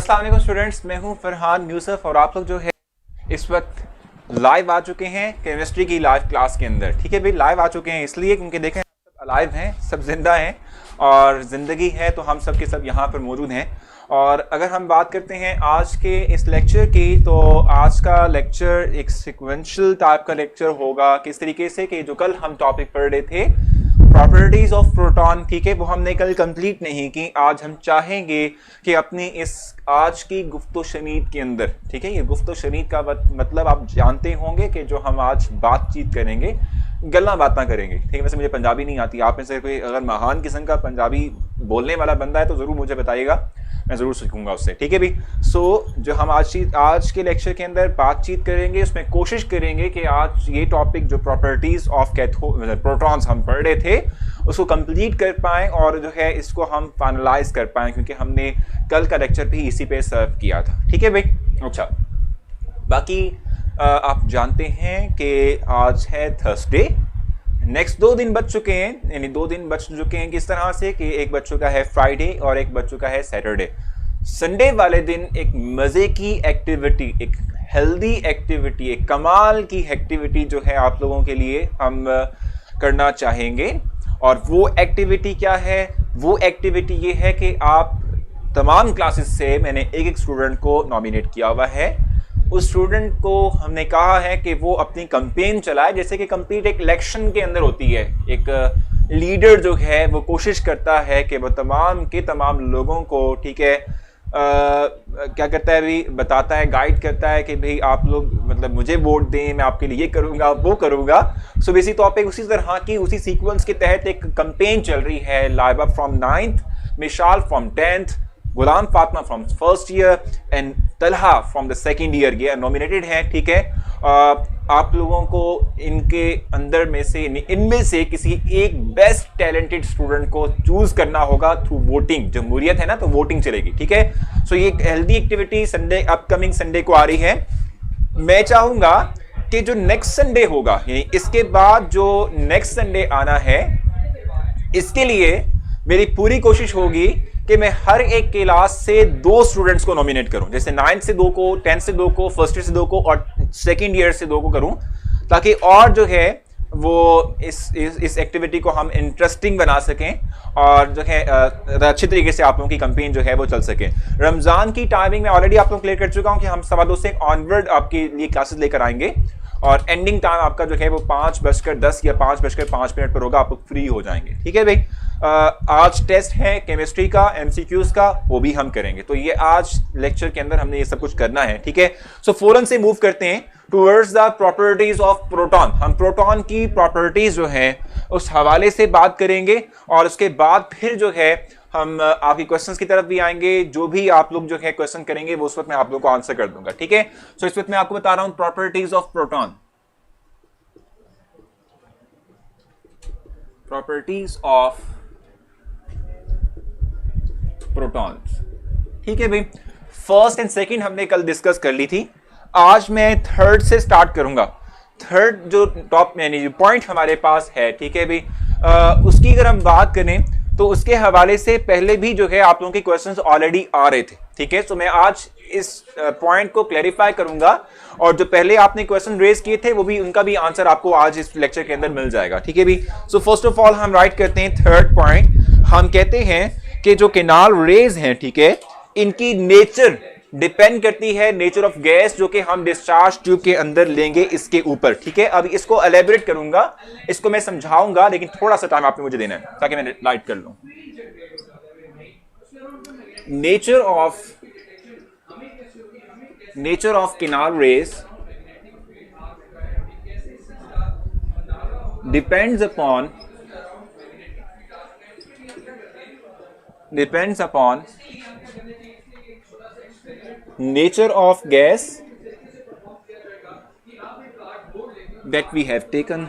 अस्सलाम वालेकुम स्टूडेंट्स, मैं हूं फरहान यूसुफ और आप लोग जो है इस वक्त लाइव आ चुके हैं केमिस्ट्री की लाइव क्लास के अंदर। ठीक है भाई, लाइव आ चुके हैं इसलिए क्योंकि देखें सब अलाइव हैं, सब जिंदा हैं और ज़िंदगी है तो हम सब के सब यहाँ पर मौजूद हैं। और अगर हम बात करते हैं आज के इस लेक्चर की, तो आज का लेक्चर एक सिक्वेंशियल टाइप का लेक्चर होगा। किस तरीके से कि जो कल हम टॉपिक पढ़ रहे थे प्रॉपर्टीज ऑफ प्रोटॉन, ठीक है, वो हमने कल कंप्लीट नहीं की। आज हम चाहेंगे कि अपनी इस आज की गुफ्तो शनीद के अंदर, ठीक है, ये गुफ्तो शनीद का मतलब आप जानते होंगे कि जो हम आज बातचीत करेंगे, गल्ला बातें करेंगे। ठीक है, वैसे मुझे पंजाबी नहीं आती, आप में से कोई अगर महान किस्म का पंजाबी बोलने वाला बंदा है तो ज़रूर मुझे बताइएगा, मैं ज़रूर सीखूंगा उससे। ठीक है भी। जो हम आज के लेक्चर के अंदर बातचीत करेंगे उसमें कोशिश करेंगे कि आज ये टॉपिक जो प्रॉपर्टीज़ ऑफ प्रोटॉन्स हम पढ़ रहे थे उसको कंप्लीट कर पाएँ और जो है इसको हम फाइनलाइज कर पाएँ, क्योंकि हमने कल का लेक्चर भी इसी पे सर्व किया था। ठीक है भाई। अच्छा, बाकी आप जानते हैं कि आज है थर्सडे, नेक्स्ट 2 दिन बच चुके हैं, यानी 2 दिन बच चुके हैं किस तरह से कि एक बच चुका है फ्राइडे और एक बच चुका है सैटरडे। संडे वाले दिन एक मज़े की एक्टिविटी, एक हेल्दी एक्टिविटी, एक कमाल की एक्टिविटी जो है आप लोगों के लिए हम करना चाहेंगे। और वो एक्टिविटी क्या है? वो एक्टिविटी ये है कि आप तमाम क्लासेस से मैंने एक स्टूडेंट को नॉमिनेट किया हुआ है। उस स्टूडेंट को हमने कहा है कि वो अपनी कैंपेन चलाए, जैसे कि कैंपेन एक इलेक्शन के अंदर होती है। एक लीडर जो है वो कोशिश करता है कि वो तमाम के तमाम लोगों को, ठीक है, क्या करता है भी, बताता है, गाइड करता है कि भाई आप लोग मतलब मुझे वोट दें, मैं आपके लिए ये करूँगा वो करूँगा। सो बेसिक टॉपिक उसी तरह की, उसी सीक्वेंस के तहत एक कैंपेन चल रही है। Laiba from 9th, Mishal from 10th, Ghulam Fatima from first year and Talha from the second year, ये नॉमिनेटेड है। ठीक है, आप लोगों को इनके अंदर में से, इनमें से किसी एक बेस्ट टैलेंटेड स्टूडेंट को चूज करना होगा थ्रू वोटिंग। जमहूरियत है ना, तो वोटिंग चलेगी। ठीक है, सो ये healthy activity Sunday, upcoming Sunday को आ रही है। मैं चाहूंगा कि जो नेक्स्ट संडे होगा, यानी इसके बाद जो नेक्स्ट संडे आना है, इसके लिए मेरी पूरी कोशिश होगी कि मैं हर एक क्लास से 2 स्टूडेंट्स को नॉमिनेट करूं, जैसे 9th से 2 को, 10th से 2 को, फर्स्ट ईयर से 2 को और सेकेंड ईयर से 2 को करूं, ताकि और जो है वो इस एक्टिविटी को हम इंटरेस्टिंग बना सकें और जो है अच्छी तरीके से आप लोगों की कैंपेन जो है वो चल सके। रमजान की टाइमिंग में ऑलरेडी आप लोग क्लियर कर चुका हूं कि हम 2:15 से ऑनवर्ड आपके लिए क्लासेस लेकर आएंगे और एंडिंग टाइम आपका जो है वो 5:10 या 5:05 पर होगा, आप लोग फ्री हो जाएंगे। ठीक है भाई। आज टेस्ट है केमिस्ट्री का, एमसीक्यूज का, वो भी हम करेंगे। तो ये आज लेक्चर के अंदर हमने ये सब कुछ करना है। ठीक है, सो फौरन से मूव करते हैं towards the properties of proton. हम प्रोटॉन की प्रॉपर्टीज जो है उस हवाले से बात करेंगे और उसके बाद फिर जो है हम आपकी क्वेश्चंस की तरफ भी आएंगे। जो भी आप लोग जो है क्वेश्चन करेंगे वो उस वक्त मैं आप लोग को आंसर कर दूंगा। ठीक है, सो इस वक्त मैं आपको बता रहा हूं properties of proton. Properties of protons. ठीक है भाई, फर्स्ट एंड सेकंड हमने कल डिस्कस कर ली थी। आज मैं थर्ड से स्टार्ट करूंगा। थर्ड जो टॉप यानी जो पॉइंट हमारे पास है, ठीक है भाई, उसकी अगर हम बात करें तो उसके हवाले से पहले भी जो है आप लोगों के क्वेश्चंस ऑलरेडी आ रहे थे। ठीक है, तो मैं आज इस पॉइंट को क्लैरिफाई करूंगा और जो पहले आपने क्वेश्चन रेज किए थे वो भी, उनका भी आंसर आपको आज इस लेक्चर के अंदर मिल जाएगा। ठीक है भी। सो फर्स्ट ऑफ ऑल हम राइट करते हैं थर्ड पॉइंट। हम कहते हैं कि जो केनाल रेज हैं, ठीक है, इनकी नेचर डिपेंड करती है नेचर ऑफ गैस जो कि हम डिस्चार्ज ट्यूब के अंदर लेंगे इसके ऊपर। ठीक है, अब इसको एलेबोरेट करूंगा, इसको मैं समझाऊंगा, लेकिन थोड़ा सा टाइम आपने मुझे देना है ताकि मैं लाइट कर लूं। Nature of canal raise depends upon nature of gas that we have taken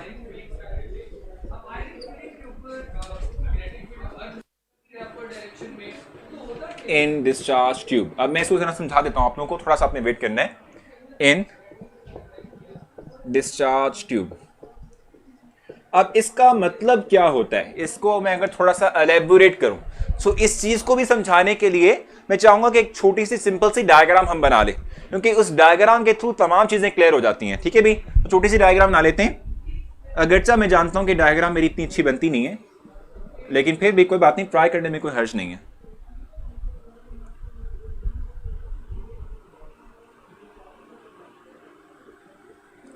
in discharge tube। अब मैं इसको जरा समझा देता हूं आप लोगों को, थोड़ा सा आपने वेट करना है। इन डिस्चार्ज ट्यूब, अब इसका मतलब क्या होता है, इसको मैं अगर थोड़ा सा एलेबोरेट करूं, सो इस चीज को भी समझाने के लिए मैं चाहूंगा कि एक छोटी सी सिंपल सी डायग्राम हम बना लें, क्योंकि उस डायग्राम के थ्रू तमाम चीजें क्लियर हो जाती हैं। ठीक है भी, तो छोटी सी डायग्राम बना लेते हैं। अगरचा मैं जानता हूं कि डायग्राम मेरी इतनी अच्छी बनती नहीं है, लेकिन फिर भी कोई बात नहीं, ट्राई करने में कोई हर्ज नहीं है।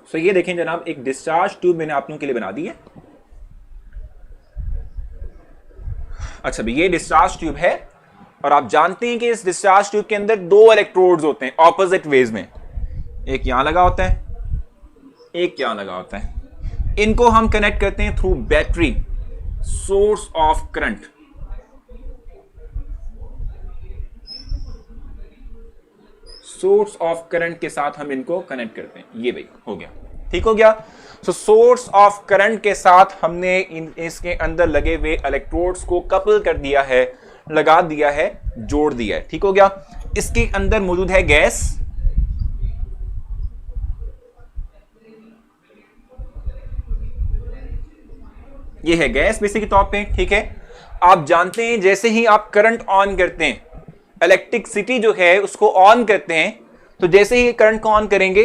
सो ये देखें जनाब, एक डिस्चार्ज ट्यूब मैंने आप लोगों के लिए बना दी है। अच्छा भी, ये डिस्चार्ज ट्यूब है और आप जानते हैं कि इस डिस्चार्ज ट्यूब के अंदर 2 इलेक्ट्रोड्स होते हैं ऑपोजिट वेज में, एक यहां लगा होता है, एक यहां लगा होता है। इनको हम कनेक्ट करते हैं through battery, source of current. Source of current के साथ हम इनको कनेक्ट करते हैं। ये भाई हो गया, ठीक हो गया। सो सोर्स ऑफ करंट के साथ हमने इसके अंदर लगे हुए इलेक्ट्रोड्स को कपल कर दिया है, लगा दिया है, जोड़ दिया है। ठीक हो गया। इसके अंदर मौजूद है गैस, ये है गैस बेसिक तौर पे। ठीक है, आप जानते हैं जैसे ही आप करंट ऑन करते हैं, इलेक्ट्रिसिटी जो है उसको ऑन करते हैं, तो जैसे ही करंट को ऑन करेंगे,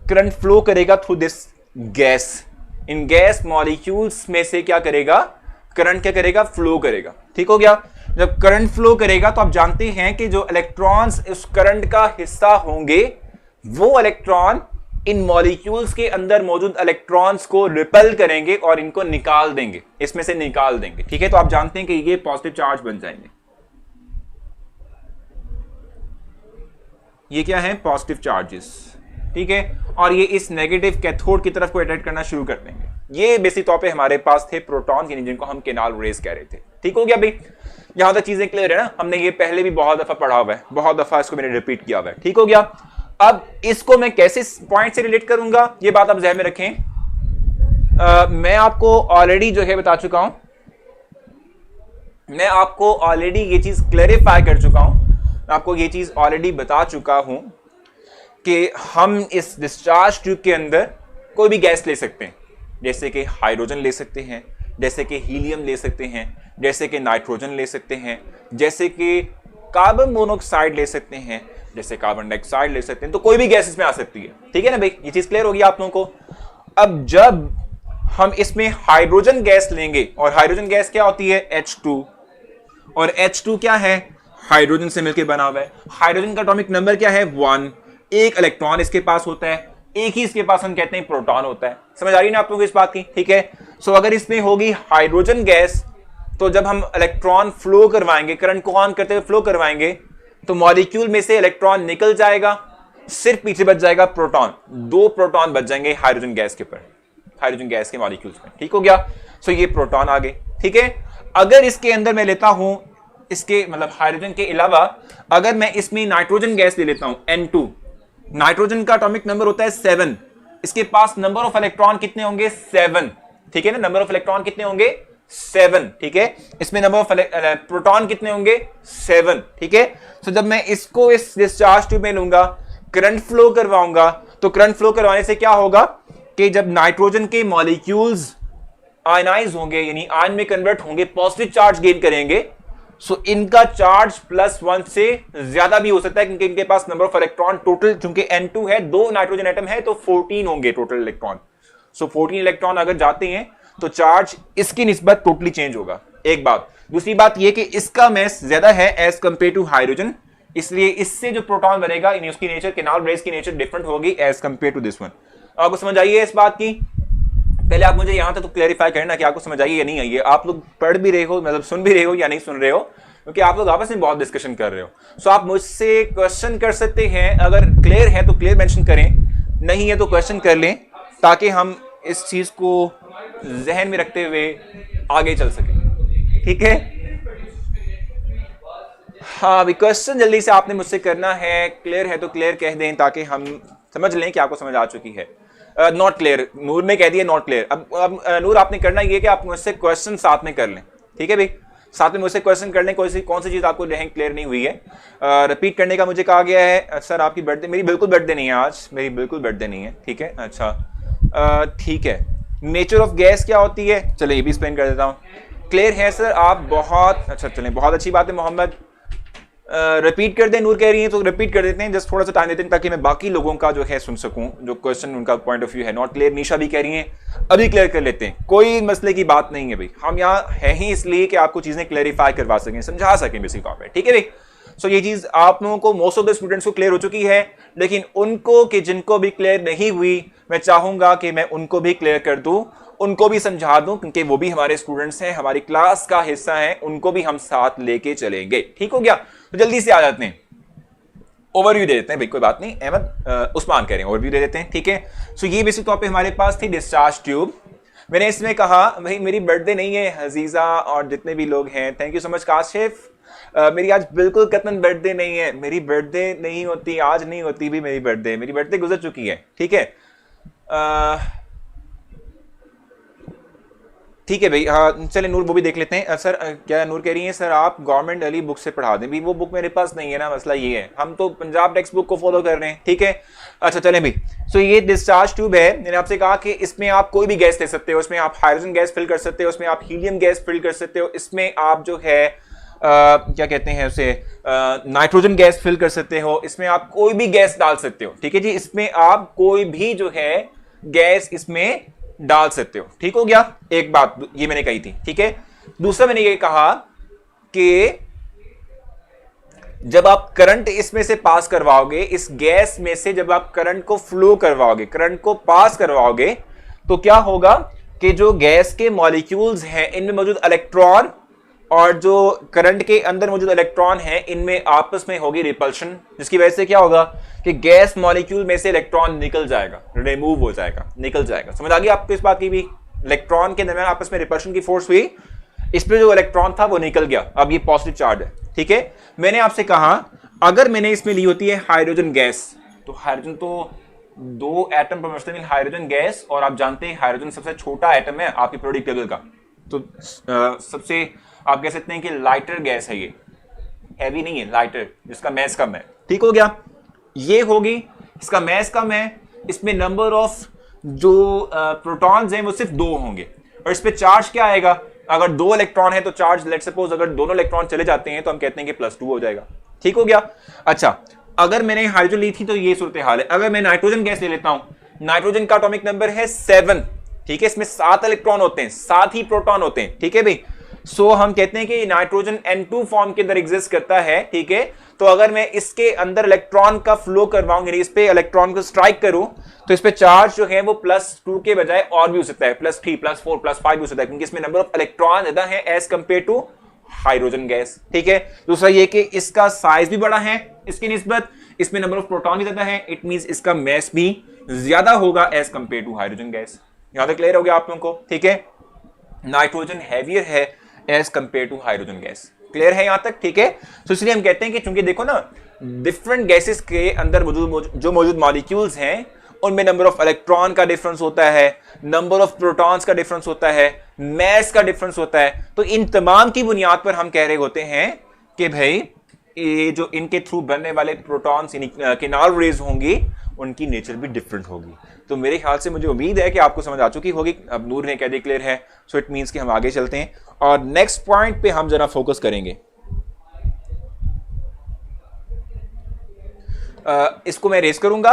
करंट फ्लो करेगा through this gas. In gas molecules में से क्या करेगा, करंट क्या करेगा, फ्लो करेगा। ठीक हो गया। जब करंट फ्लो करेगा तो आप जानते हैं कि जो इलेक्ट्रॉन्स उस करंट का हिस्सा होंगे, वो इलेक्ट्रॉन इन मॉलिक्यूल्स के अंदर मौजूद इलेक्ट्रॉन्स को रिपेल करेंगे और इनको निकाल देंगे, इसमें से निकाल देंगे। ठीक है, तो आप जानते हैं कि ये पॉजिटिव चार्ज बन जाएंगे। ये क्या है, पॉजिटिव चार्जेस। ठीक है, और ये इस नेगेटिव कैथोड की तरफ को अट्रैक्ट करना शुरू कर देंगे। ये बेसिक तौर पे हमारे पास थे प्रोटॉन, जिनको हम केनाल रेज कह रहे थे। ठीक हो गया भाई, यहां तक चीजें क्लियर है ना। हमने ये पहले भी बहुत दफा पढ़ा हुआ है, बहुत दफा इसको मैंने रिपीट किया हुआ है। ठीक हो गया। अब इसको मैं कैसे पॉइंट से रिलेट करूंगा, ये बात आप ज़हन में रखें। मैं आपको ऑलरेडी जो है बता चुका हूं, मैं आपको ऑलरेडी ये चीज क्लैरिफाई कर चुका हूं, मैं आपको ये चीज ऑलरेडी बता चुका हूं कि हम इस डिस्चार्ज ट्यूब के अंदर कोई भी गैस ले सकते हैं, जैसे कि हाइड्रोजन ले सकते हैं, जैसे कि हीलियम ले सकते हैं, जैसे कि नाइट्रोजन ले सकते हैं, जैसे कि कार्बन मोनोऑक्साइड ले सकते हैं, जैसे कार्बन डाइऑक्साइड ले सकते हैं। तो कोई भी गैस इसमें आ सकती है। ठीक है ना भाई, ये चीज क्लियर होगी आप लोगों को। अब जब हम इसमें हाइड्रोजन गैस लेंगे, और हाइड्रोजन गैस क्या होती है, H2, और H2 क्या है, हाइड्रोजन से मिलकर बना हुआ है। हाइड्रोजन का एटॉमिक नंबर क्या है, 1। एक इलेक्ट्रॉन इसके पास होता है, एक ही इसके पास हम कहते हैं प्रोटॉन होता है। समझ आ रही है ना आप लोगों को इस बात की। ठीक है, सो अगर इसमें होगी हाइड्रोजन गैस, तो जब हम इलेक्ट्रॉन फ्लो करवाएंगे, करंट को ऑन करते हुए फ्लो करवाएंगे, तो मॉलिक्यूल में से इलेक्ट्रॉन निकल जाएगा, सिर्फ पीछे बच जाएगा प्रोटॉन। 2 प्रोटॉन बच जाएंगे हाइड्रोजन गैस के ऊपर, हाइड्रोजन गैस के मॉलिक्यूल्स में। ठीक हो गया। सो ये प्रोटॉन आ गए। ठीक है, अगर इसके अंदर मैं लेता हूं, इसके मतलब हाइड्रोजन के अलावा अगर मैं इसमें नाइट्रोजन गैस ले लेता हूं, N2, नाइट्रोजन का एटॉमिक नंबर होता है 7, इसके पास नंबर ऑफ इलेक्ट्रॉन कितने होंगे, 7। ठीक है ना, नंबर ऑफ इलेक्ट्रॉन कितने होंगे, 7। ठीक है, इसमें नंबर ऑफ प्रोटॉन कितने होंगे, 7। ठीक है, तो जब मैं इसको इस डिस्चार्ज ट्यूब में लूंगा, करंट फ्लो करवाऊंगा, तो करंट फ्लो करवाने से क्या होगा कि जब नाइट्रोजन के मॉलिक्यूल्स आयनाइज होंगे, यानी आयन में कन्वर्ट होंगे, पॉजिटिव चार्ज गेन करेंगे, सो इनका चार्ज +1 से ज्यादा भी हो सकता है, क्योंकि इनके पास नंबर ऑफ इलेक्ट्रॉन टोटल, चूंकि N2 है, 2 नाइट्रोजन एटम है, तो 14 होंगे टोटल इलेक्ट्रॉन। सो 14 इलेक्ट्रॉन अगर जाते हैं तो चार्ज इसकी निस्बत टोटली चेंज होगा। एक बात। दूसरी बात यह कि इसका मैस ज्यादा है एज कंपेयर टू हाइड्रोजन, इसलिए इससे जो प्रोटॉन बनेगा, उसकी नेचर, केनाल रेज की नेचर डिफरेंट होगी as compare to this one. आपको समझ आई है इस बात की? पहले आप मुझे यहां तक तो क्लैरिफाई करना कि आपको समझ आई या नहीं आई है। आप लोग पढ़ भी रहे हो, मतलब सुन भी रहे हो या नहीं सुन रहे हो, क्योंकि आप लोग आपस में बहुत डिस्कशन कर रहे हो। सो आप मुझसे क्वेश्चन कर सकते हैं, अगर क्लियर है तो क्लियर मेंशन करें, नहीं है तो क्वेश्चन कर लें, ताकि हम इस चीज को जहन में रखते हुए आगे चल सकें। ठीक है, हाँ अभी क्वेश्चन जल्दी से आपने मुझसे करना है, क्लियर है तो क्लियर कह दें, ताकि हम समझ लें कि आपको समझ आ चुकी है। नॉट क्लियर, नूर ने कह दिया नॉट क्लियर। अब नूर आपने करना ये कि आप मुझसे क्वेश्चन साथ में कर लें। ठीक है भाई, साथ में मुझसे क्वेश्चन कर लें, कौन सी चीज आपको क्लियर नहीं हुई है। रिपीट करने का मुझे कहा गया है। सर आपकी बर्थडे, मेरी बिल्कुल बर्थडे नहीं है आज, मेरी बिल्कुल बर्थडे नहीं है। ठीक है, अच्छा ठीक है, नेचर ऑफ गैस क्या होती है, चलिए ये भी एक्सप्लेन कर देता हूं। क्लियर है सर आप? बहुत अच्छा, चलें बहुत अच्छी बात है। मोहम्मद रिपीट कर दें, नूर कह रही है तो रिपीट कर देते हैं, जस्ट थोड़ा सा टाइम देते हैं ताकि मैं बाकी लोगों का जो है सुन सकूं, जो क्वेश्चन उनका पॉइंट ऑफ व्यू है। नॉट क्लियर निशा भी कह रही हैं, अभी क्लियर कर लेते हैं, कोई मसले की बात नहीं है भाई, हम यहाँ है ही इसलिए कि आपको चीजें क्लैरिफाई करवा सकें, समझा सकें बेसिक तौर पर, ठीक है भाई। सो ये चीज आप लोगों को, मोस्ट ऑफ द स्टूडेंट्स को क्लियर हो चुकी है, लेकिन उनको कि जिनको भी क्लियर नहीं हुई, मैं चाहूंगा कि मैं उनको भी क्लियर कर दूं, उनको भी समझा दूं, क्योंकि वो भी हमारे स्टूडेंट्स हैं, हमारी क्लास का हिस्सा हैं, उनको भी हम साथ लेके चलेंगे। ठीक हो गया? तो जल्दी से आ जाते हैं, ओवरव्यू दे देते हैं भाई, कोई बात नहीं। अहमद उस्मान कह रहे हैं, ओवरव्यू दे देते हैं, ठीक है। सो ये बेसिक तौर पे हमारे पास थी डिस्चार्ज ट्यूब। मैंने इसमें कहा भाई मेरी बर्थडे नहीं है, हजीजा और जितने भी लोग हैं, thank you so much Kashif. मेरी आज बिल्कुल कतन बर्थडे नहीं है, मेरी बर्थडे नहीं होती, आज नहीं होती भी मेरी बर्थडे गुजर चुकी है, ठीक है। ठीक है भाई, हाँ चले नूर वो भी देख लेते हैं। सर क्या नूर कह रही हैं सर आप गवर्नमेंट अली बुक से पढ़ा दें, भी वो बुक मेरे पास नहीं है ना, मसला ये है, हम तो पंजाब टेक्स्ट बुक को फॉलो कर रहे हैं, ठीक है। अच्छा चलें भाई, सो ये डिस्चार्ज ट्यूब है, मैंने आपसे कहा कि इसमें आप कोई भी गैस ले सकते हो, इसमें आप हाइड्रोजन गैस फिल कर सकते हो, इसमें आप हीलियम गैस फिल कर सकते हो, इसमें आप जो है क्या कहते हैं उसे, नाइट्रोजन गैस फिल कर सकते हो, इसमें आप कोई भी गैस डाल सकते हो, ठीक है जी। इसमें आप कोई भी जो है गैस इसमें डाल सकते हो, ठीक हो गया। एक बात ये मैंने कही थी, ठीक है। दूसरा मैंने ये कहा कि जब आप करंट इसमें से पास करवाओगे, इस गैस में से जब आप करंट को फ्लो करवाओगे, करंट को पास करवाओगे, तो क्या होगा कि जो गैस के मॉलिक्यूल्स हैं इनमें मौजूद इलेक्ट्रॉन और जो करंट के अंदर मौजूद इलेक्ट्रॉन है इनमें आपस में होगी रिपल्शन, जिसकी वजह से क्या होगा कि गैस मॉलिक्यूल में से इलेक्ट्रॉन निकल जाएगा, रिमूव हो जाएगा, निकल जाएगा। समझ आ गई आपको इस बात की भी? इलेक्ट्रॉन के दरमियान आपस में रिपल्शन की फोर्स हुई, इस पे जो इलेक्ट्रॉन था वो निकल गया, अब ये पॉजिटिव चार्ज है, ठीक है। मैंने आपसे कहा अगर मैंने इसमें ली होती है हाइड्रोजन गैस, तो हाइड्रोजन तो 2 एटम पर मुश्तमिल हाइड्रोजन गैस, और आप जानते हैं हाइड्रोजन सबसे छोटा एटम है आपके पीरियोडिक टेबल का, तो सबसे आप कह सकते हैं कि लाइटर गैस है, ये हैवी नहीं है, लाइटर, जिसका मैस कम है, ठीक हो गया। ये होगी, इसका मैस कम है, इसमें नंबर ऑफ जो प्रोटॉन्स हैं वो सिर्फ 2 होंगे, और इस पे चार्ज क्या आएगा, अगर 2 इलेक्ट्रॉन है तो चार्ज, लेट सपोज अगर दोनों इलेक्ट्रॉन चले जाते हैं तो हम कहते हैं कि +2 हो जाएगा, ठीक हो गया। अच्छा, अगर मैंने हाइड्रोजन ली थी तो ये सूरत हाल है। अगर मैं नाइट्रोजन गैस ले लेता हूं, नाइट्रोजन का एटॉमिक नंबर है 7, ठीक है, इसमें 7 इलेक्ट्रॉन होते हैं, 7 ही प्रोटॉन होते हैं, ठीक है भाई। सो हम कहते हैं कि नाइट्रोजन N2 फॉर्म के अंदर एग्जिस्ट करता है, ठीक है। तो अगर मैं इसके अंदर इलेक्ट्रॉन का फ्लो करवाऊं, यानी इस पे इलेक्ट्रॉन को स्ट्राइक करूं, तो इस पे चार्ज जो है वो +2 के बजाय और भी हो सकता है, +3, +4, +5 भी हो सकता है, क्योंकि इसमें नंबर ऑफ इलेक्ट्रॉन ज्यादा है as compare to hydrogen gas, ठीक है। दूसरा ये कि इसका साइज भी बड़ा है इसकी निस्बत, इसमें नंबर ऑफ प्रोटॉन भी ज्यादा है, इट मींस इसका मैस भी ज्यादा होगा as compare to hydrogen gas. यहां तक क्लियर हो गया आप लोगों को, ठीक है। नाइट्रोजन हैवियर है as compare to hydrogen gas, clear है यहां तक, ठीक है। तो इसलिए हम कहते हैं कि चूंकि देखो ना, डिफरेंट गैसेस के अंदर जो मौजूद मॉलिक्यूल्स हैं उनमें नंबर ऑफ इलेक्ट्रॉन का डिफरेंस होता है, नंबर ऑफ प्रोटॉन्स का डिफरेंस होता है, मैस का डिफरेंस होता है। तो इन तमाम की बुनियाद पर हम कह रहे होते हैं कि भाई ये जो इनके थ्रू बनने वाले प्रोटॉन्स किनार रेज होंगी, उनकी नेचर भी डिफरेंट होगी। तो मेरे ख्याल से मुझे उम्मीद है कि आपको समझ आ चुकी होगी। अब नूर ने कह दिया क्लियर है, सो इट मींस कि हम आगे चलते हैं और नेक्स्ट पॉइंट पे हम जरा फोकस करेंगे। इसको मैं रेस करूंगा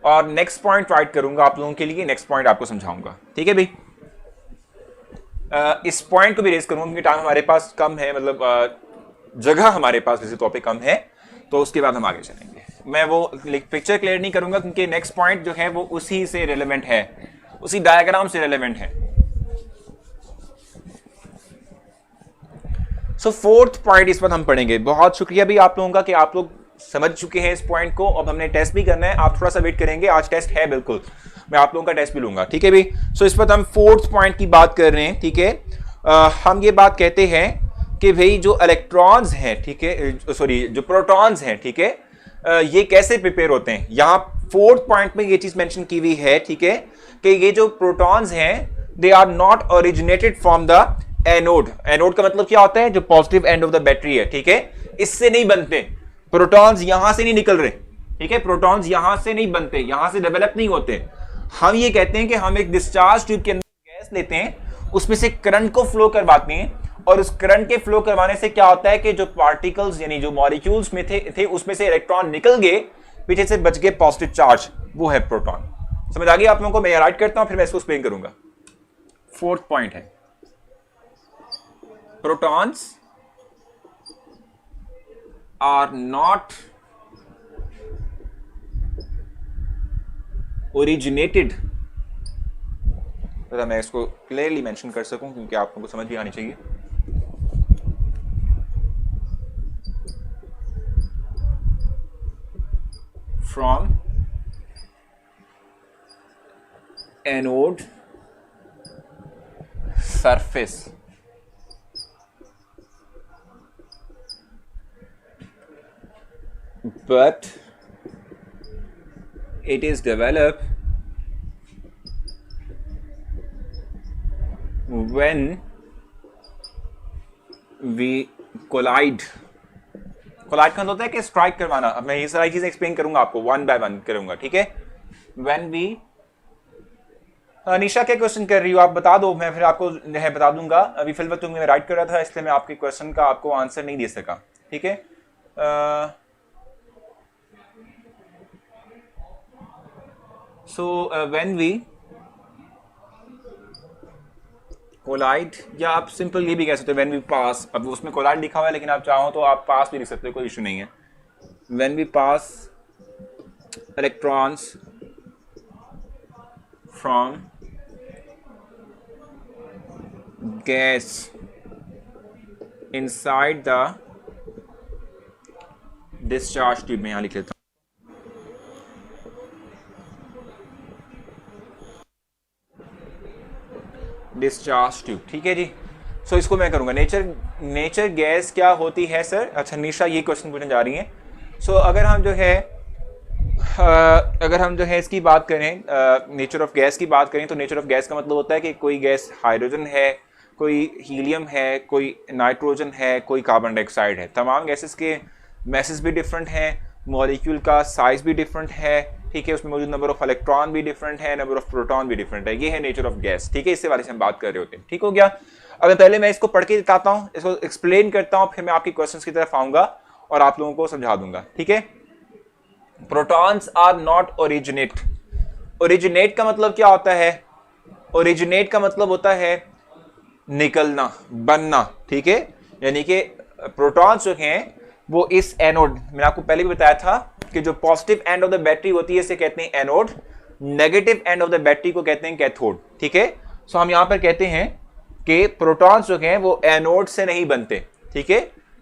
और नेक्स्ट पॉइंट राइट करूंगा आप लोगों के लिए, नेक्स्ट पॉइंट आपको समझाऊंगा, ठीक है भाई। इस पॉइंट को भी रेस करूंगा क्योंकि टाइम हमारे पास कम है, मतलब जगह हमारे पास किसी टॉपिक कम है, तो उसके बाद हम आगे चलेंगे। मैं वो पिक्चर क्लियर नहीं करूंगा क्योंकि नेक्स्ट पॉइंट जो है वो उसी से रिलेवेंट है, उसी डायग्राम से रिलेवेंट है। सो 4th पॉइंट इस वक्त हम पढ़ेंगे। बहुत शुक्रिया भी आप लोगों का कि आप लोग समझ चुके हैं इस पॉइंट को। अब हमने टेस्ट भी करना है, आप थोड़ा सा वेट करेंगे, आज टेस्ट है बिल्कुल, मैं आप लोगों का टेस्ट भी लूंगा, ठीक है भाई। सो इस वक्त हम 4th पॉइंट की बात कर रहे हैं, ठीक है। हम ये बात कहते हैं कि भाई जो इलेक्ट्रॉन्स हैं, ठीक है, सॉरी जो प्रोटॉन्स हैं, ठीक है, ये कैसे प्रिपेयर होते हैं। यहां 4th पॉइंट में ये चीज मेंशन की हुई है, ठीक है, कि ये जो प्रोटॉन्स हैं they are not originated from the anode. Anode का मतलब क्या होता है, जो positive end of the battery है, ठीक है, इससे नहीं बनते प्रोटॉन्स, यहां से नहीं निकल रहे, ठीक है, प्रोटॉन्स यहां से नहीं बनते, यहां से डेवलप नहीं होते। हम ये कहते हैं कि हम एक डिस्चार्ज ट्यूब के अंदर गैस लेते हैं, उसमें से करंट को फ्लो करवाते हैं, और उस करंट के फ्लो करवाने से क्या होता है कि जो पार्टिकल्स यानी जो मॉलिक्यूल्स में थे उसमें से इलेक्ट्रॉन निकल गए, पीछे से बच गए पॉजिटिव चार्ज, वो है प्रोटॉन। समझ आ गई आप लोगों को? मैं राइट करता हूं, फिर मैं इसको एक्सप्लेन करूंगा। फोर्थ पॉइंट है, प्रोटॉन्स आर नॉट ओरिजिनेटेड, तो मैं इसको क्लियरली मेंशन कर सकूं क्योंकि आप लोगों को समझ भी आनी चाहिए। From anode surface, but it is developed when we collide। Collide का होता है कि स्ट्राइक करवाना। अब मैं ये सारी चीजें एक्सप्लेन करूंगा आपको, वन बाय वन करूंगा, ठीक है? व्हेन वी, निशा क्या क्वेश्चन कर रही हो आप बता दो, मैं फिर आपको है बता दूंगा। अभी फिलहाल तो मैं राइट कर रहा था इसलिए मैं आपके क्वेश्चन का आपको आंसर नहीं दे सका, ठीक है? सो व्हेन वी कोलाइड, या आप सिंपल ये भी कह सकते हो व्हेन वी पास। अब उसमें कोलाइड लिखा हुआ है लेकिन आप चाहो तो आप पास भी लिख सकते हो, कोई इशू नहीं है। When we pass electrons from gas inside the discharge tube में, यहां लिख लेता हूं, डिस्चार्ज ट्यूब, ठीक है जी। सो इसको मैं करूंगा नेचर गैस क्या होती है सर? अच्छा निशा ये क्वेश्चन पूछने जा रही हैं। सो अगर हम जो है इसकी बात करें, नेचर ऑफ गैस की बात करें, तो नेचर ऑफ गैस का मतलब होता है कि कोई गैस हाइड्रोजन है, कोई हीलियम है, कोई नाइट्रोजन है, कोई कार्बन डाइऑक्साइड है। तमाम गैसेस के मैसेज भी डिफरेंट हैं, मॉलिक्यूल का साइज भी डिफरेंट है, ठीक है? उसमें मौजूद नंबर ऑफ इलेक्ट्रॉन भी डिफरेंट है, नंबर ऑफ प्रोटॉन भी डिफरेंट है। ये है नेचर ऑफ गैस, ठीक है? इससे बारे में हम बात कर रहे होते हैं, ठीक हो गया? अब पहले मैं इसको पढ़ के बताता हूँ, इसको एक्सप्लेन करता हूँ, फिर मैं आपकी क्वेश्चंस की तरफ आऊंगा और आप लोगों को समझा दूंगा, ठीक है? Protons are not originate. Originate का मतलब क्या होता है? ओरिजिनेट का मतलब होता है निकलना, बनना, ठीक है? यानी कि प्रोटॉन्स जो हैं वो इस एनोड, मैंने आपको पहले भी बताया था कि जो positive end of the battery होती है इसे कहते हैं anode, negative and of the battery को कहते हैं कैथोड, ठीक है? सो हम यहां पर कहते हैं कि प्रोटॉन्स जो हैं वो एनोड से नहीं बनते, ठीक है?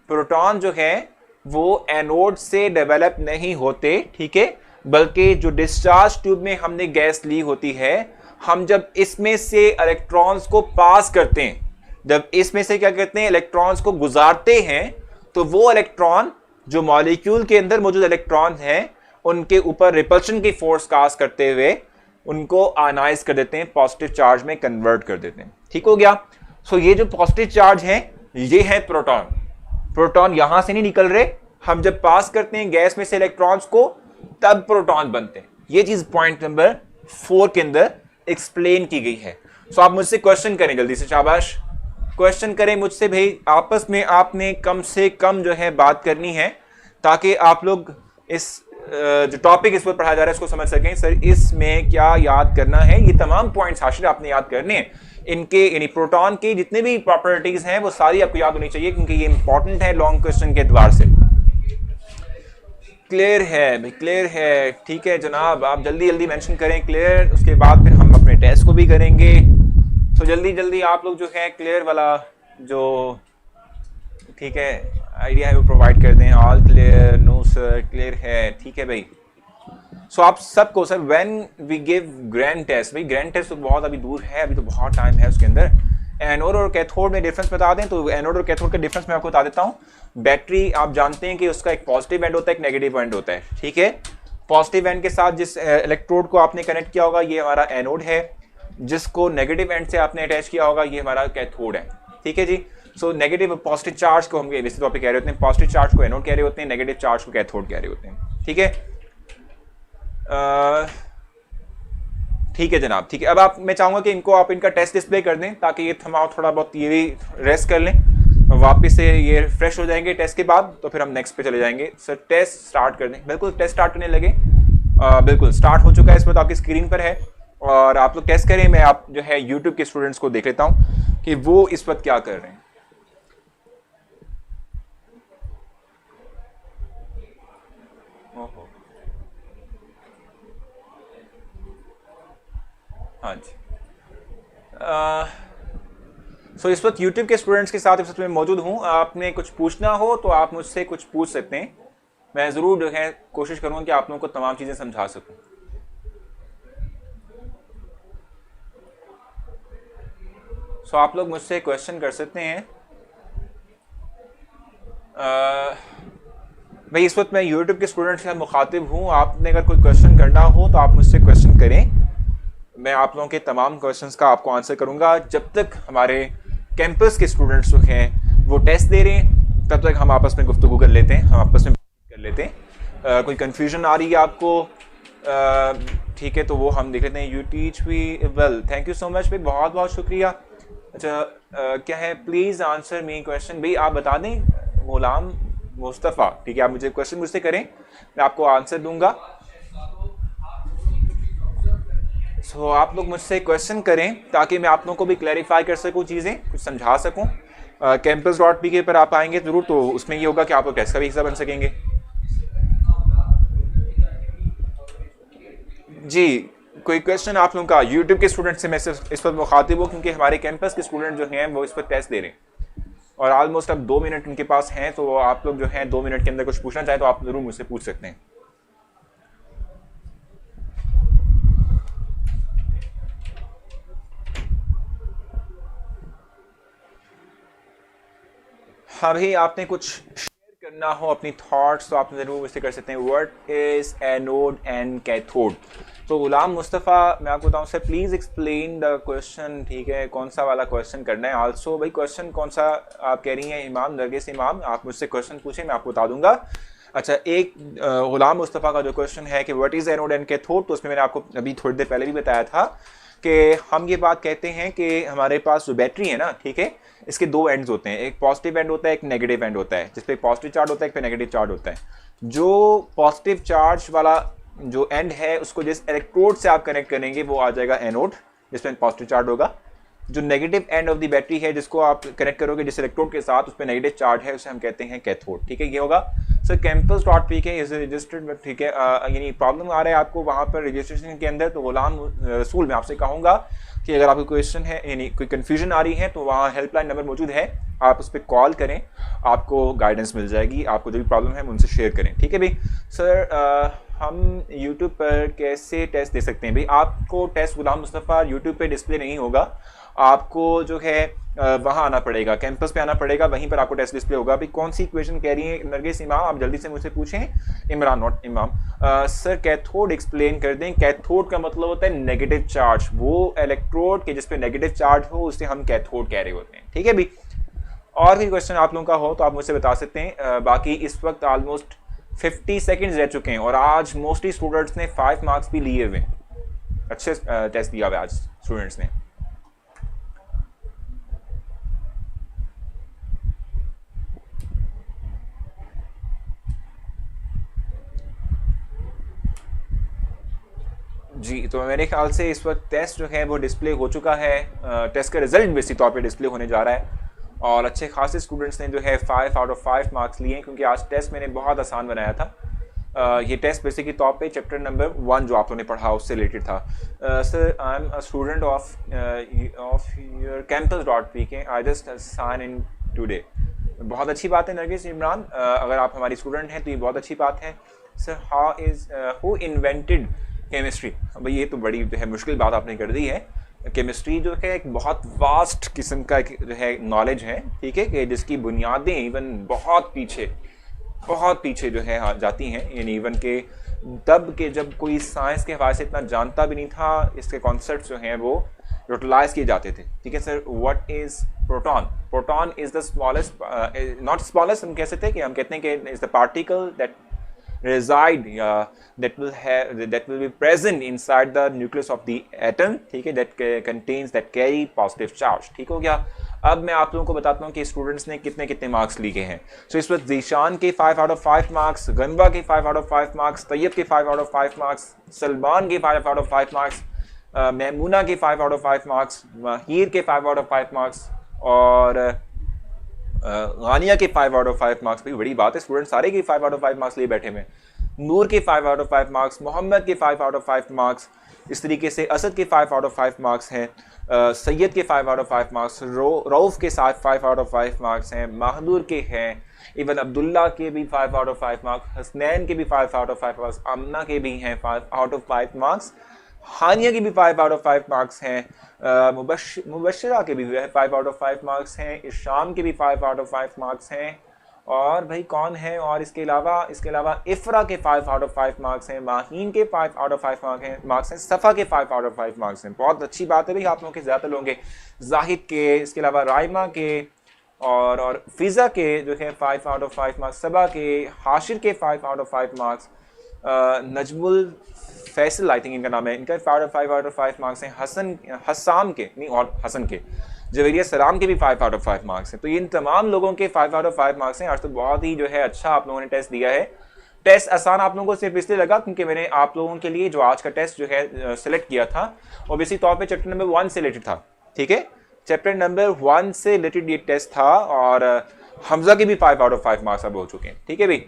प्रोटॉन जो है वो एनोड से डेवलप नहीं होते, ठीक है? बल्कि जो डिस्चार्ज ट्यूब में हमने गैस ली होती है, हम जब इसमें से इलेक्ट्रॉन्स को पास करते हैं, जब इसमें से क्या करते हैं, इलेक्ट्रॉन्स को गुजारते हैं, तो वो इलेक्ट्रॉन जो मॉलिक्यूल के अंदर मौजूद इलेक्ट्रॉन हैं उनके ऊपर रिपल्शन की फोर्स कास्ट करते हुए उनको आयनाइज कर देते हैं, पॉजिटिव चार्ज में कन्वर्ट कर देते हैं, ठीक हो गया? सो ये जो पॉजिटिव चार्ज है ये है प्रोटॉन। प्रोटॉन यहां से नहीं निकल रहे, हम जब पास करते हैं गैस में से इलेक्ट्रॉन्स को तब प्रोटॉन बनते हैं। ये चीज पॉइंट नंबर 4 के अंदर एक्सप्लेन की गई है। सो आप मुझसे क्वेश्चन करें जल्दी से, शाबाश क्वेश्चन करें मुझसे भाई। आपस में आपने कम से कम जो है बात करनी है ताकि आप लोग इस जो टॉपिक इस पर पढ़ाया जा रहा है इसको समझ सकें। सर इसमें क्या याद करना है? ये तमाम पॉइंट्स हाशिर आपने याद करने हैं। इनके यानी प्रोटॉन के जितने भी प्रॉपर्टीज हैं वो सारी आपको याद होनी चाहिए क्योंकि ये इंपॉर्टेंट है लॉन्ग क्वेश्चन के एतबार से। क्लियर है भाई? क्लियर है, ठीक है जनाब, आप जल्दी जल्दी मेंशन करें क्लियर, उसके बाद फिर हम अपने टेस्ट को भी करेंगे। तो जल्दी जल्दी आप लोग जो है क्लियर वाला जो ठीक है आइडिया है वो प्रोवाइड कर दें। All clear, no sir, clear है, ठीक है भाई। सो आप सबको sir when we give grand test, भाई ग्रैंड टेस्ट तो बहुत अभी दूर है, अभी तो बहुत टाइम है उसके अंदर। एनोड और कैथोड में डिफरेंस बता दें तो एनोड और कैथोड का डिफरेंस मैं आपको बता देता हूँ। बैटरी आप जानते हैं कि उसका एक पॉजिटिव एंड होता है, एक नेगेटिव एंड होता है, ठीक है? पॉजिटिव एंड के साथ जिस इलेक्ट्रोड को आपने कनेक्ट किया होगा ये हमारा एनोड है, जिसको नेगेटिव एंड से आपने अटैच किया होगा ये हमारा कैथोड है, ठीक है जी? सो नेगेटिव पॉजिटिव चार्ज को हम वैसे तौर पे कह रहे होते हैं, पॉजिटिव चार्ज को एनोड कह रहे होते हैं, नेगेटिव चार्ज को कैथोड कह रहे होते हैं, ठीक है? ठीक है जनाब, ठीक है। अब आप, मैं चाहूँगा कि इनको आप इनका टेस्ट डिस्प्ले कर दें ताकि ये थोड़ा बहुत ये भी रेस्ट कर लें, वापस से ये फ्रेश हो जाएंगे टेस्ट के बाद, तो फिर हम नेक्स्ट पे चले जाएंगे। सर टेस्ट स्टार्ट कर दें। बिल्कुल टेस्ट स्टार्ट करने लगे। बिल्कुल स्टार्ट हो चुका है, इस वक्त आपकी स्क्रीन पर है और आप लोग टेस्ट करें। मैं आप जो है यूट्यूब के स्टूडेंट्स को देख लेता हूँ कि वो इस वक्त क्या कर रहे हैं। हाँ जी। सो इस वक्त यूट्यूब के स्टूडेंट्स के साथ इस वक्त मैं मौजूद हूँ। आपने कुछ पूछना हो तो आप मुझसे कुछ पूछ सकते हैं। मैं ज़रूर जो है कोशिश करूँगा कि आप लोगों को तमाम चीज़ें समझा सकूँ। सो आप लोग मुझसे क्वेश्चन कर सकते हैं। भाई इस वक्त मैं यूट्यूब के स्टूडेंट्स के साथ मुखातिब हूँ। आपने अगर कोई क्वेश्चन करना हो तो आप मुझसे क्वेश्चन करें। मैं आप लोगों के तमाम क्वेश्चंस का आपको आंसर करूंगा। जब तक हमारे कैंपस के स्टूडेंट्स जो हैं वो टेस्ट दे रहे हैं तब तक हम आपस में गुफ्तगू कर लेते हैं, हम आपस में कर लेते हैं। कोई कन्फ्यूजन आ रही है आपको, ठीक है, तो वो हम देख लेते हैं। You teach we well, thank you so much भाई, बहुत बहुत शुक्रिया। अच्छा क्या है, प्लीज़ आंसर मी क्वेश्चन। भाई आप बता दें गुलाम मुस्तफ़ा, ठीक है, आप मुझे क्वेश्चन मुझसे करें, मैं आपको आंसर दूंगा। सो आप लोग मुझसे क्वेश्चन करें ताकि मैं आप लोगों को भी क्लैरिफाई कर सकूं, चीज़ें कुछ समझा सकूं। campus.pk पर आप आएंगे ज़रूर, तो उसमें ये होगा कि आप लोग टेस्ट का भी हिस्सा बन सकेंगे। जी कोई क्वेश्चन आप लोगों का? यूट्यूब के स्टूडेंट से मैं सिर्फ इस वक्त मुखातिब हूँ क्योंकि हमारे कैंपस के स्टूडेंट जो हैं वो इस पर टेस्ट दे रहे हैं और ऑलमोस्ट अब 2 मिनट उनके पास हैं। तो आप लोग जो हैं 2 मिनट के अंदर कुछ पूछना चाहें तो आप ज़रूर मुझसे पूछ सकते हैं। हाँ भाई, आपने कुछ शेयर करना हो अपनी थॉट्स तो आप ज़रूर मुझसे कर सकते हैं। What is anode and cathode? तो गुलाम मुस्तफ़ा, मैं आपको बताऊँ sir, please explain the question. ठीक है, कौन सा वाला क्वेश्चन करना है? आल्सो भाई क्वेश्चन कौन सा आप कह रही हैं? इमाम नरगिस इमाम, आप मुझसे क्वेश्चन पूछें, मैं आपको बता दूंगा। अच्छा, एक गुलाम मुस्तफ़ा का जो क्वेश्चन है कि what is anode and cathode, तो उसमें मैंने आपको अभी थोड़ी देर पहले भी बताया था कि हम ये बात कहते हैं कि हमारे पास जो बैटरी है ना, ठीक है, इसके 2 एंड्स होते हैं। एक पॉजिटिव एंड होता है, एक नेगेटिव एंड होता है, जिस पे पॉजिटिव चार्ज होता है, एक पे नेगेटिव चार्ज होता है। जो पॉजिटिव चार्ज वाला जो एंड है उसको जिस इलेक्ट्रोड से आप कनेक्ट करेंगे वो आ जाएगा एनोड, जिसमें पॉजिटिव चार्ज होगा। जो negative and of the battery है जिसको आप कनेक्ट करोगे जिस इलेक्ट्रोड के साथ, उस पर नेगेटिव चार्ज है, उसे हम कहते हैं कैथोड। ठीक है, ये होगा सर। campus.pk इज रजिस्टर्ड, ठीक है, यानी प्रॉब्लम आ रहा है आपको वहाँ पर रजिस्ट्रेशन के अंदर, तो गुलाम रसूल मैं आपसे कहूँगा कि अगर आपको क्वेश्चन है यानी कोई कन्फ्यूजन आ रही है तो वहाँ हेल्पलाइन नंबर मौजूद है, आप उस पर कॉल करें, आपको गाइडेंस मिल जाएगी। आपको जो भी प्रॉब्लम है उनसे शेयर करें। ठीक है भाई। सर हम YouTube पर कैसे टेस्ट दे सकते हैं? भाई आपको टेस्ट गुलाम मुस्तफ़ा YouTube पे डिस्प्ले नहीं होगा, आपको जो है वहाँ आना पड़ेगा, कैंपस पे आना पड़ेगा, वहीं पर आपको टेस्ट डिस्प्ले होगा। भाई कौन सी इक्वेशन कह रही है नरगिस इमाम? आप जल्दी से मुझसे पूछें। इमरान नॉट इमाम। सर कैथोड एक्सप्लेन कर दें। कैथोड का मतलब होता है नेगेटिव चार्ज, वो इलेक्ट्रोड के जिस पे नेगेटिव चार्ज हो उसे हम कैथोड कह रहे होते हैं। ठीक है भाई। और भी क्वेश्चन आप लोगों का हो तो आप मुझसे बता सकते हैं। बाकी इस वक्त ऑलमोस्ट 50 सेकेंड्स रह चुके हैं और आज मोस्टली स्टूडेंट्स ने 5 मार्क्स भी लिए हुए, अच्छे टेस्ट दिया हुआ आज स्टूडेंट्स ने। जी, तो मेरे ख्याल से इस वक्त टेस्ट जो है वो डिस्प्ले हो चुका है। टेस्ट का रिजल्ट बेसिक तौर पे डिस्प्ले होने जा रहा है और अच्छे खासे स्टूडेंट्स ने जो है 5 आउट ऑफ 5 मार्क्स लिए हैं क्योंकि आज टेस्ट मैंने बहुत आसान बनाया था। ये टेस्ट बेसिक के तौर पे चैप्टर नंबर 1 जो आप लोगों ने पढ़ा उससे रिलेटेड था। Sir I am a student of your campus.pk, I just sign in today. बहुत अच्छी बात है नरगिस इमरान, अगर आप हमारी स्टूडेंट हैं तो ये बहुत अच्छी बात है। Sir who invented chemistry? भाई ये तो बड़ी जो है मुश्किल बात आपने कर दी है। केमिस्ट्री जो है एक बहुत वास्ट किस्म का जो है नॉलेज है, ठीक है, कि जिसकी बुनियादें इवन बहुत पीछे जो है जाती हैं। यानी इवन के तब के जब कोई साइंस के हवाले से इतना जानता भी नहीं था, इसके कॉन्सेप्ट जो हैं वो यूटिलाइज किए जाते थे। ठीक है sir. What is proton? Proton is the smallest, not smallest हम कह सकते हैं कि हम कहते हैं कि is the particle that reside that will be present inside the nucleus of the atom, ठीक है, that contains that carry positive charge। ठीक हो गया। अब मैं आप लोगों को बताता हूँ कि स्टूडेंट्स ने कितने कितने मार्क्स लिए हैं। सो इस वक्त जीशान के 5 आउट ऑफ 5 मार्क्स, गनवा के 5 आउट ऑफ 5 मार्क्स, तैयब के 5 आउट ऑफ 5 मार्क्स, सलमान के 5 आउट ऑफ 5 मार्क्स, मैमूना के 5 आउट ऑफ 5 मार्क्स, माहिर के 5 आउट ऑफ 5 मार्क्स और गानिया के 5 आउट ऑफ 5 मार्क्स। भाई बड़ी बात है, स्टूडेंट सारे के 5 आउट ऑफ 5 मार्क्स लिए बैठे में। नूर के 5 आउट ऑफ 5 मार्क्स, मोहम्मद के 5 आउट ऑफ 5 मार्क्स, इस तरीके से असद के 5 आउट ऑफ 5 मार्क्स हैं, सैयद के 5 आउट ऑफ 5 मार्क्स, रऊफ के साथ 5 आउट ऑफ 5 मार्क्स हैं, महदूर के हैं, इवन अब्दुल्ला के भी 5 आउट ऑफ 5 मार्क्स, हसनैन के भी 5 आउट ऑफ 5 मार्क्स, अमना के भी हैं 5 आउट ऑफ 5 मार्क्स, हानिया के भी 5 आउट ऑफ 5 मार्क्स हैं, मुबशरा के भी 5 आउट ऑफ 5 मार्क्स हैं, इशाम के भी 5 आउट ऑफ 5 मार्क्स हैं, और भाई कौन है, और इसके अलावा इफ्रा के 5 आउट ऑफ 5 मार्क्स हैं, माहीन के 5 आउट ऑफ 5 मार्क्स हैं, सफ़ा के 5 आउट ऑफ 5 मार्क्स हैं। बहुत अच्छी बात है भाई, आप लोगों के ज़्यादा लोग हैं, जाहिद के, इसके अलावा राइमा के और फिज़ा के जो है 5 आउट ऑफ 5 मार्क्स, सबा के, हाशिर के 5 out of 5 marks, Najmul Faisal I think इनका नाम है, इनका 5 आउट ऑफ 5 मार्क्स हैं, हसन के जवेरिया सलाम के भी 5 आउट ऑफ 5 मार्क्स हैं। तो इन तमाम लोगों के 5 आउट ऑफ 5 मार्क्स हैं। आज तो बहुत ही जो है अच्छा आप लोगों ने टेस्ट दिया है। टेस्ट आसान आप लोगों को सिर्फ इसलिए लगा क्योंकि मैंने आप लोगों के लिए जो आज का टेस्ट जो है सिलेक्ट किया था वो बेसिक तौर पे चैप्टर नंबर 1 से रिलेटेड था। ठीक है, चैप्टर नंबर 1 से रिलेटेड ये टेस्ट था और हमजा के भी 5 आउट ऑफ 5 मार्क्स अब हो चुके हैं। ठीक है भाई,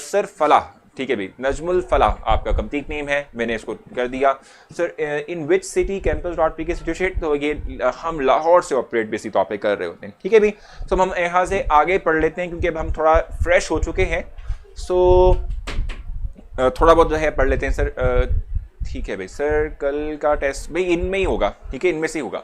सर फलाह, ठीक है भाई, नजमुल फलाह आपका कंप्लीट नेम है, मैंने इसको कर दिया। Sir in which city campus dot P के सिचुएशन, तो ये हम लाहौर से ऑपरेट बेसिक तौर पे कर रहे होते हैं। ठीक है भाई, तो हम यहाँ से आगे पढ़ लेते हैं क्योंकि अब हम थोड़ा फ्रेश हो चुके हैं। सो थोड़ा बहुत जो है पढ़ लेते हैं सर। ठीक है भाई, सर कल का टेस्ट भाई इनमें ही होगा, ठीक है, इनमें से ही होगा।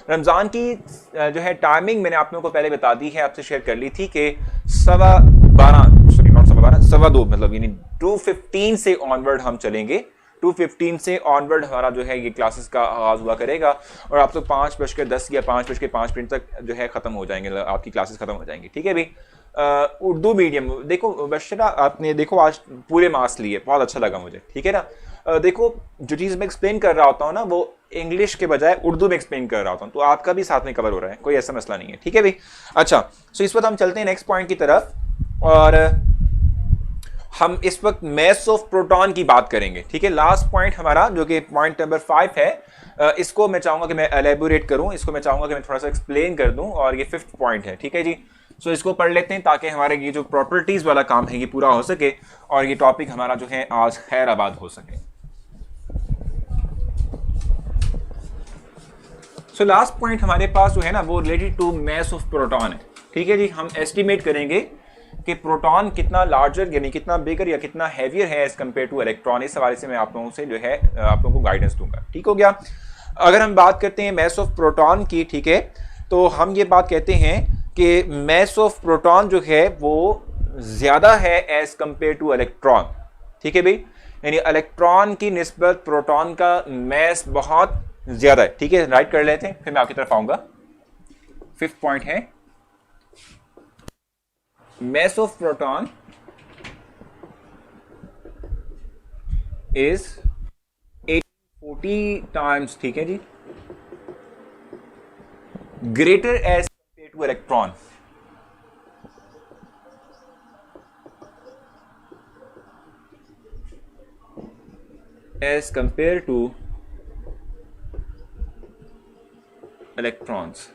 रमज़ान की जो है टाइमिंग मैंने आप लोगों को पहले बता दी है, आपसे शेयर कर ली थी कि 2:15 मतलब यानी 2:15 से ऑनवर्ड हम चलेंगे। 2:15 से ऑनवर्ड हमारा जो है ये क्लासेस का आगाज हुआ करेगा और आप लोग 5:10 या 5:05 तक जो है ख़त्म हो जाएंगे, आपकी क्लासेस ख़त्म हो जाएंगी। ठीक है भाई, उर्दू मीडियम देखो बशरा, आपने देखो आज पूरे मार्क्स लिए, बहुत अच्छा लगा मुझे। ठीक है ना, देखो जो चीज़ मैं एक्सप्लेन कर रहा होता हूँ ना वो इंग्लिश के बजाय उर्दू में एक्सप्लेन कर रहा होता हूँ, तो आपका भी साथ में कवर हो रहा है, कोई ऐसा मसला नहीं है। ठीक है भाई, अच्छा सो इस वक्त हम चलते हैं नेक्स्ट पॉइंट की तरफ और हम इस वक्त मैस ऑफ प्रोटॉन की बात करेंगे। ठीक है, लास्ट पॉइंट हमारा जो कि पॉइंट नंबर 5 है, इसको मैं चाहूँगा कि मैं एलेबोरेट करूँ, इसको मैं चाहूँगा कि मैं थोड़ा सा एक्सप्लेन कर दूँ और ये 5th पॉइंट है। ठीक है जी, सो इसको पढ़ लेते हैं ताकि हमारे ये जो प्रॉपर्टीज़ वाला काम है ये पूरा हो सके और ये टॉपिक हमारा जो है आज खैराबाद हो सके। सो लास्ट पॉइंट हमारे पास जो है ना वो related to mass of proton है। ठीक है जी, हम एस्टिमेट करेंगे कि प्रोटॉन कितना लार्जर यानी कितना बिगर या कितना हैवियर है एज कम्पेयर टू इलेक्ट्रॉन। इस हवाले से मैं आप लोगों से जो है आप लोगों को गाइडेंस दूंगा। ठीक हो गया, अगर हम बात करते हैं मैस ऑफ प्रोटॉन की, ठीक है, तो हम ये बात कहते हैं कि मैस ऑफ प्रोटॉन जो है वो ज़्यादा है एज कम्पेयर टू इलेक्ट्रॉन। ठीक है भाई, यानी इलेक्ट्रॉन की निस्बत प्रोटॉन का मैस बहुत ज़्यादा है। ठीक है, राइट कर लेते हैं, फिर मैं आपकी तरफ आऊँगा। 5th पॉइंट है mass of proton is 1840 times, ठीक है जी, greater as compared to electron। as compared to electrons।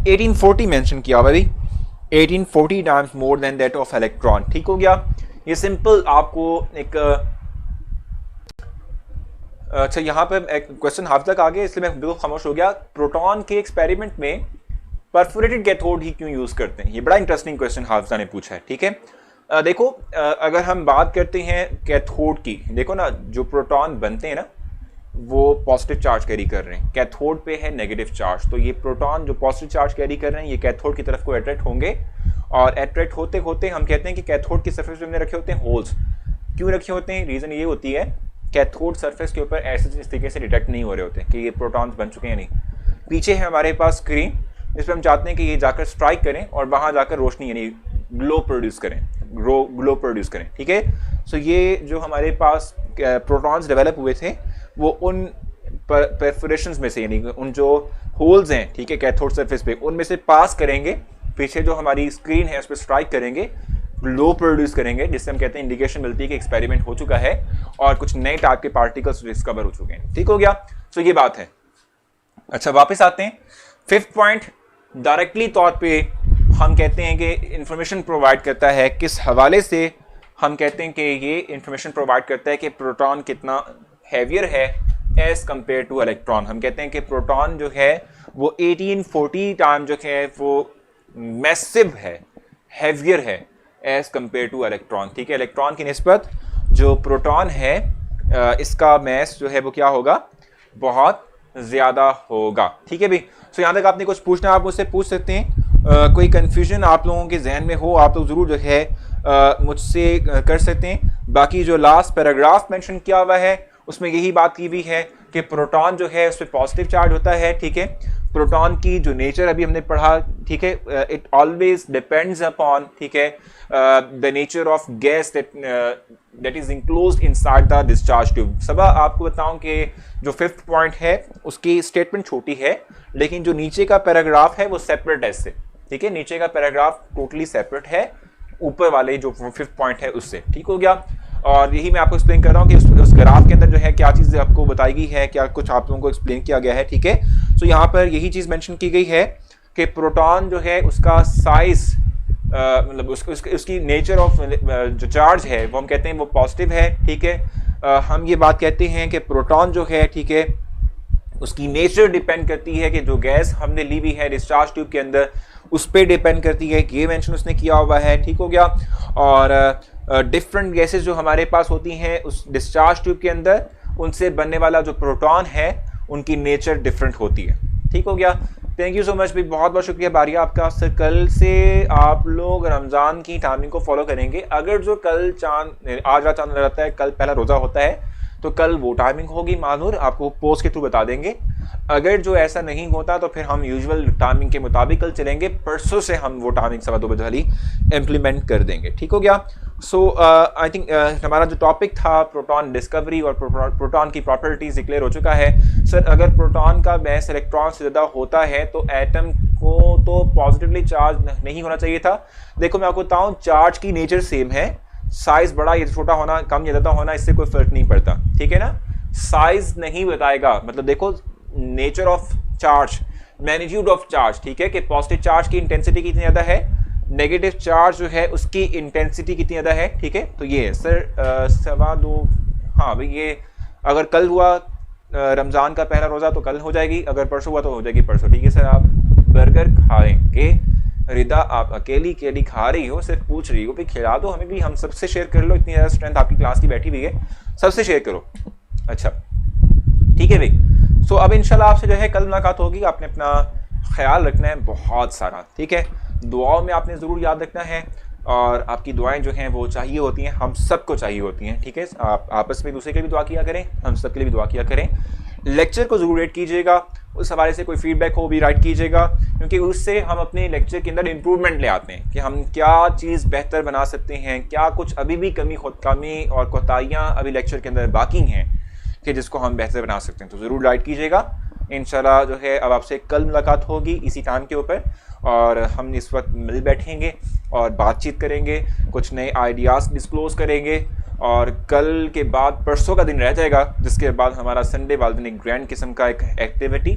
(1840) mention किया भाई, 1840 times more than that of electron. ठीक हो गया, ये सिंपल आपको एक अच्छा यहाँ पे एक क्वेश्चन हाफ तक आ गया इसलिए मैं बिल्कुल खामोश हो गया। प्रोटॉन के एक्सपेरिमेंट में परफोरेटेड कैथोड ही क्यों यूज करते हैं, ये बड़ा इंटरेस्टिंग क्वेश्चन हाफजा ने पूछा है। ठीक है, देखो अगर हम बात करते हैं कैथोड की, देखो ना जो प्रोटॉन बनते हैं ना वो पॉजिटिव चार्ज कैरी कर रहे हैं, कैथोड पे है नेगेटिव चार्ज, तो ये प्रोटॉन जो पॉजिटिव चार्ज कैरी कर रहे हैं ये कैथोड की तरफ को अट्रैक्ट होंगे और अट्रैक्ट होते होते हम कहते हैं कि कैथोड की सरफेस पे हमने रखे होते हैं होल्स। क्यों रखे होते हैं, रीज़न ये होती है कैथोड सरफेस के ऊपर ऐसे इस तरीके से डिटेक्ट नहीं हो रहे होते कि ये प्रोटॉन्स बन चुके हैं नहीं। पीछे है हमारे पास स्क्रीन, इस पर हम चाहते हैं कि ये जाकर स्ट्राइक करें और वहाँ जाकर रोशनी यानी ग्लो प्रोड्यूस करें, ग्लो प्रोड्यूस करें। ठीक है, सो ये जो हमारे पास प्रोटॉन्स डेवलप हुए थे वो उन परफोरेशंस में से यानी उन जो होल्स हैं, ठीक है, कैथोड सरफेस पे, उनमें से पास करेंगे, पीछे जो हमारी स्क्रीन है उस पर स्ट्राइक करेंगे, ग्लो प्रोड्यूस करेंगे, जिससे हम कहते हैं इंडिकेशन मिलती है कि एक्सपेरिमेंट हो चुका है और कुछ नए टाइप के पार्टिकल्स डिस्कवर हो चुके हैं। ठीक हो गया, सो ये बात है। अच्छा, वापस आते हैं। फिफ्थ पॉइंट, डायरेक्टली तौर पे हम कहते हैं कि इंफॉर्मेशन प्रोवाइड करता है, किस हवाले से हम कहते हैं कि ये इंफॉर्मेशन प्रोवाइड करता है कि प्रोटॉन कितना हैवियर है एज कंपेयर टू इलेक्ट्रॉन। हम कहते हैं कि प्रोटॉन जो है वो 1840 टाइम जो है वो मैसिव है, हैवियर है एज कंपेयर टू इलेक्ट्रॉन। ठीक है, इलेक्ट्रॉन की निस्बत जो प्रोटॉन है इसका मैस जो है वो क्या होगा, बहुत ज़्यादा होगा। ठीक है भाई, सो यहाँ तक आपने कुछ पूछना आप मुझसे पूछ सकते हैं। कोई कन्फ्यूजन आप लोगों के जहन में हो आप लोग ज़रूर जो है मुझसे कर सकते हैं। बाकी जो लास्ट पैराग्राफ मेंशन किया हुआ है उसमें यही बात की हुई है कि प्रोटॉन जो है उस पर पॉजिटिव चार्ज होता है। ठीक है, प्रोटॉन की जो नेचर अभी हमने पढ़ा, ठीक है, इट ऑलवेज डिपेंड्स अपॉन, ठीक है, the nature of gas that is enclosed inside the discharge tube. सब आपको बताऊं कि जो फिफ्थ पॉइंट है उसकी स्टेटमेंट छोटी है, लेकिन जो नीचे का पैराग्राफ है वो सेपरेट है इससे। ठीक है, नीचे का पैराग्राफ टोटली सेपरेट है ऊपर वाले जो फिफ्थ पॉइंट है उससे। ठीक हो गया, और यही मैं आपको एक्सप्लेन कर रहा हूँ कि उस ग्राफ के अंदर जो है क्या चीज़ आपको बताई गई है, क्या कुछ आप लोगों को एक्सप्लेन किया गया है। ठीक है, तो यहाँ पर यही चीज़ मेंशन की गई है कि प्रोटॉन जो है उसका साइज मतलब उसकी नेचर ऑफ जो चार्ज है वो हम कहते हैं वो पॉजिटिव है। ठीक है, हम ये बात कहते हैं कि प्रोटॉन जो है, ठीक है, उसकी नेचर डिपेंड करती है कि जो गैस हमने ली हुई है डिस्चार्ज ट्यूब के अंदर उस पर डिपेंड करती है। ये मेंशन उसने किया हुआ है। ठीक हो गया, और डिफरेंट गैसेस जो हमारे पास होती हैं उस डिस्चार्ज ट्यूब के अंदर उनसे बनने वाला जो प्रोटॉन है उनकी नेचर डिफरेंट होती है। ठीक हो गया, थैंक यू सो मच भाई, बहुत बहुत शुक्रिया बारिया आपका। सर कल से आप लोग रमज़ान की टाइमिंग को फॉलो करेंगे। अगर जो कल चांद आज रात चांद रहता है, कल पहला रोज़ा होता है तो कल वो टाइमिंग होगी मानूर, आपको पोस्ट के थ्रू बता देंगे। अगर जो ऐसा नहीं होता तो फिर हम यूजुअल टाइमिंग के मुताबिक कल चलेंगे। परसों से हम वो टाइमिंग 2:15 बजे वाली इम्प्लीमेंट कर देंगे। ठीक हो गया, सो आई थिंक हमारा जो टॉपिक था प्रोटॉन डिस्कवरी और प्रोटॉन की प्रॉपर्टीज डिक्लेयर हो चुका है। सर अगर प्रोटॉन का मैस इलेक्ट्रॉन से ज़्यादा होता है तो एटम को तो पॉजिटिवली चार्ज नहीं होना चाहिए था। देखो मैं आपको बताऊँ, चार्ज की नेचर सेम है, साइज बड़ा या छोटा होना, कम या ज़्यादा होना, इससे कोई फर्क नहीं पड़ता। ठीक है ना, साइज नहीं बताएगा, मतलब देखो nature of charge, magnitude of charge, ठीक है, कि पॉजिटिव चार्ज की इंटेंसिटी कितनी ज़्यादा है, नेगेटिव चार्ज जो है उसकी इंटेंसिटी कितनी ज़्यादा है। ठीक है, तो ये है सर 2:15। हाँ भाई, ये अगर कल हुआ रमज़ान का पहला रोज़ा तो कल हो जाएगी, अगर परसों हुआ तो हो जाएगी परसों। ठीक है सर, आप बर्गर खाएंगे? रिदा आप अकेली केली खा रही हो, सिर्फ पूछ रही हो कि खिला दो हमें भी, हम सबसे शेयर कर लो, इतनी ज़्यादा स्ट्रेंथ आपकी क्लास की बैठी हुई है, सबसे शेयर करो। अच्छा ठीक है भाई, सो अब इंशाल्लाह आपसे जो है कल मुलाकात होगी। आपने अपना ख्याल रखना है बहुत सारा, ठीक है, दुआओं में आपने ज़रूर याद रखना है, और आपकी दुआएं जो हैं वो चाहिए होती हैं, हम सबको चाहिए होती हैं। ठीक है, आप आपस में दूसरे के लिए भी दुआ किया करें, हम सब के लिए भी दुआ किया करें। लेक्चर को ज़रूर रेट कीजिएगा, उस हवाले से कोई फीडबैक हो भी राइट कीजिएगा, क्योंकि उससे हम अपने लेक्चर के अंदर इम्प्रूवमेंट ले आते हैं कि हम क्या चीज़ बेहतर बना सकते हैं, क्या कुछ अभी भी कमी और कोताहियाँ अभी लेक्चर के अंदर बाकी हैं कि जिसको हम बेहतर बना सकते हैं। तो ज़रूर राइट कीजिएगा। इंशाल्लाह जो है अब आपसे कल मुलाकात होगी इसी टाइम के ऊपर, और हम इस वक्त मिल बैठेंगे और बातचीत करेंगे, कुछ नए आइडियाज़ डिस्क्लोज़ करेंगे, और कल के बाद परसों का दिन रह जाएगा, जिसके बाद हमारा संडे वाले दिन एक ग्रैंड किस्म का एक एक्टिविटी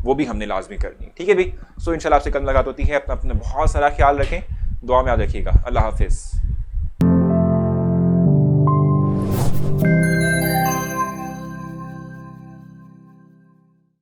वो भी हमने लाजमी करनी है। ठीक है भाई, सो इंशाल्लाह आपसे कल मुलाकात होती है। अपना बहुत सारा ख्याल रखें, दुआ में याद रखिएगा। अल्लाह हाफिज़।